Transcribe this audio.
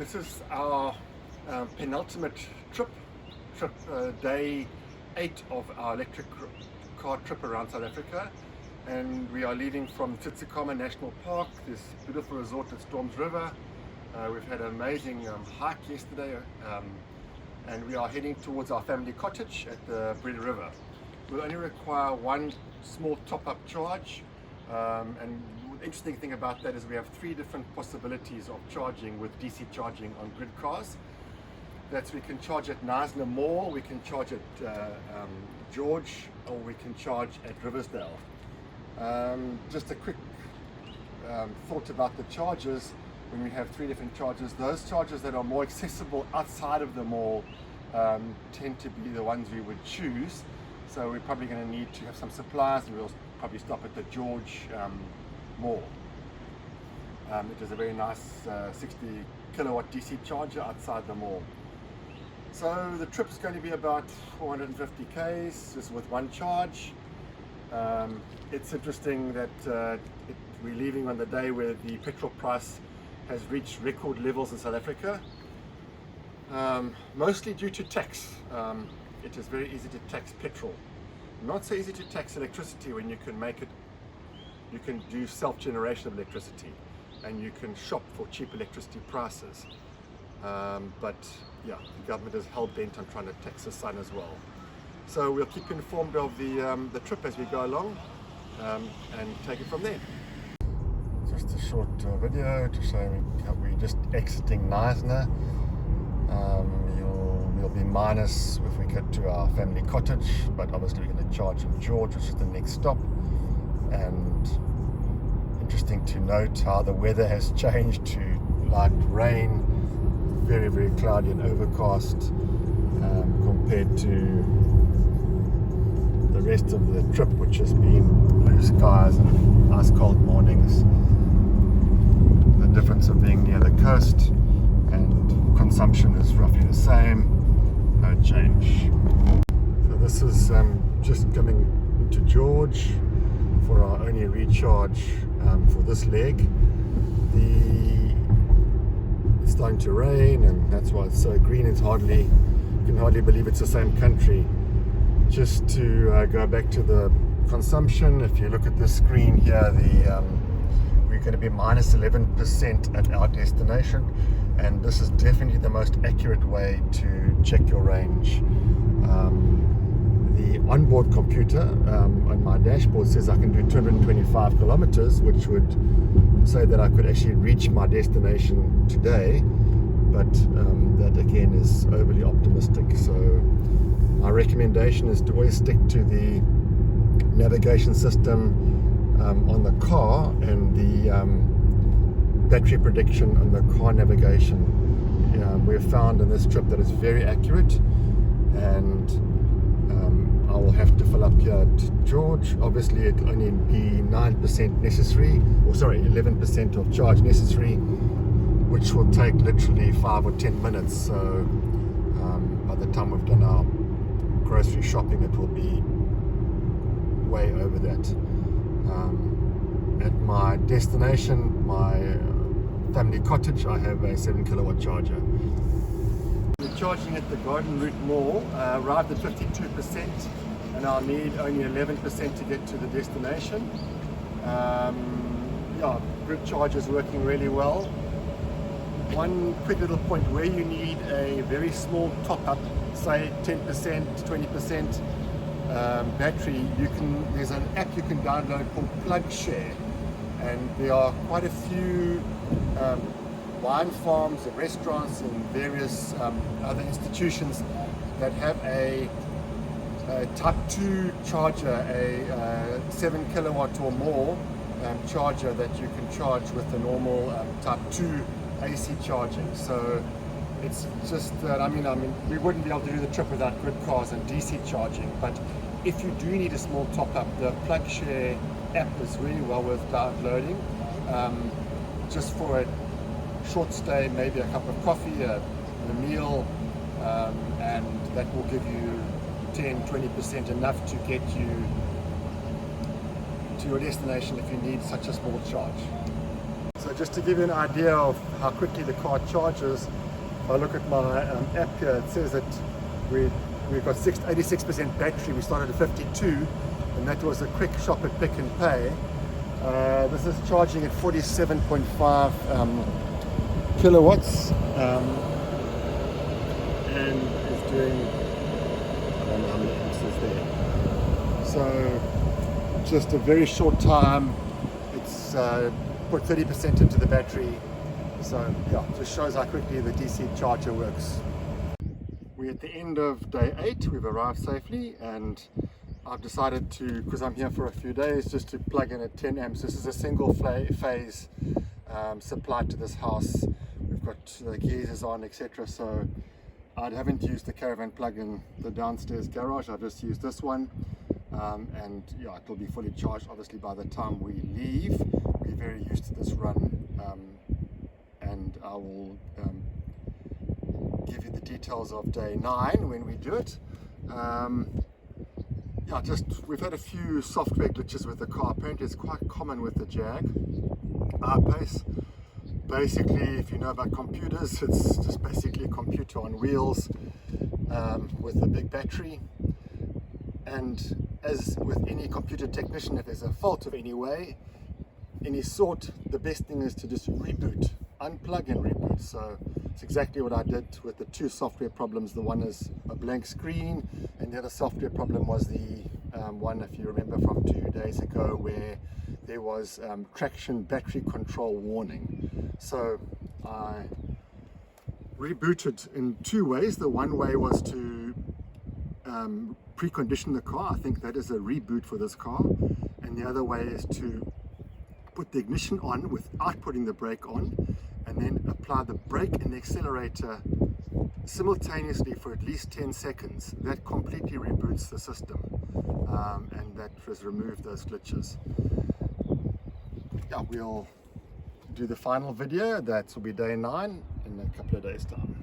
This is our penultimate trip, day 8 of our electric car trip around South Africa, and we are leaving from Witsand National Park, this beautiful resort at Storms River. We've had an amazing hike yesterday, and we are heading towards our family cottage at the Breede River. We'll only require one small top-up charge, and the interesting thing about that is we have 3 different possibilities of charging with DC charging on grid cars. We can charge at Knysna Mall, we can charge at George, or we can charge at Riversdale. Just a quick thought about the chargers. When we have 3 different chargers, those chargers that are more accessible outside of the mall tend to be the ones we would choose. So we're probably going to need to have some supplies, and we'll probably stop at the George Mall. It is a very nice 60 kilowatt DC charger outside the mall. So the trip is going to be about 450 k's just with one charge. It's interesting that we're leaving on the day where the petrol price has reached record levels in South Africa, mostly due to tax. It is very easy to tax petrol. Not so easy to tax electricity when you can make it, you can do self-generation of electricity and you can shop for cheap electricity prices. But yeah, the government is hell-bent on trying to tax the sun as well. So we'll keep you informed of the trip as we go along, and take it from there. Just a short video to show how we're just exiting Knysna. We'll be minus if we get to our family cottage, but obviously we're going to charge in George, which is the next stop. And interesting to note how the weather has changed to light rain, very, very cloudy and overcast, compared to the rest of the trip, which has been blue skies and ice cold mornings. The difference of being near the coast, and consumption is roughly the same, no change. So this is just coming into George for our only recharge for this leg. It's starting to rain, and that's why it's so green. You can hardly believe it's the same country. Just to go back to the consumption, if you look at the screen here, we're going to be minus 11% at our destination, and this is definitely the most accurate way to check your range. The onboard computer on my dashboard says I can do 225 kilometers, which would say that I could actually reach my destination today, but that again is overly optimistic. So my recommendation is to always stick to the navigation system on the car and the battery prediction on the car navigation. We've found in this trip that it's very accurate, and I will have to fill up here at George. Obviously it'll only be 9% necessary, or sorry, 11% of charge necessary, which will take literally 5 or 10 minutes. So by the time we've done our grocery shopping, it will be way over that. At my destination, my family cottage, I have a 7 kilowatt charger. We're charging at the Garden Route Mall, arrived at 52%, and I'll need only 11% to get to the destination. Yeah, grid charge is working really well. One quick little point, where you need a very small top-up, say 10%, 20% battery, there's an app you can download called Plug Share, and there are quite a few wine farms and restaurants and various other institutions that have a type 2 charger, a 7 kilowatt or more charger that you can charge with the normal type 2 AC charging. So it's just that, I mean we wouldn't be able to do the trip without grid cars and DC charging, but if you do need a small top up, the Plug Share app is really well worth downloading, just for a short stay, maybe a cup of coffee, a meal, and that will give you 10-20% enough to get you to your destination if you need such a small charge. So just to give you an idea of how quickly the car charges, if I look at my app here, it says that we've got 86% battery. We started at 52, and that was a quick shop at Pick and Pay. This is charging at 47.5 kilowatts, and is doing, I don't know how many amps is there. So just a very short time, it's put 30% into the battery. So yeah, just shows how quickly the DC charger works. We're at the end of day 8. We've arrived safely, and I've decided to, because I'm here for a few days, just to plug in at 10 amps. This is a single phase supplied to this house. We've got the geysers on, etc. So I haven't used the caravan plug in the downstairs garage. I've just used this one, and yeah, it will be fully charged obviously by the time we leave. We're very used to this run, and I will give you the details of day 9 when we do it. Yeah, we've had a few software glitches with the car. Apparently it's quite common with the Jag I-Pace. Basically, if you know about computers, it's just basically a computer on wheels with a big battery. And as with any computer technician, if there's a fault of any sort, the best thing is to just reboot, unplug and reboot. So it's exactly what I did with the 2 software problems. The one is a blank screen, and the other software problem was the one, if you remember, from 2 days ago, where there was traction battery control warning. So I rebooted in 2 ways. The one way was to precondition the car. I think that is a reboot for this car. And the other way is to put the ignition on without putting the brake on, and then apply the brake and the accelerator simultaneously for at least 10 seconds. That completely reboots the system, and that has removed those glitches. Yeah, we'll do the final video. That will be day 9 in a couple of days time.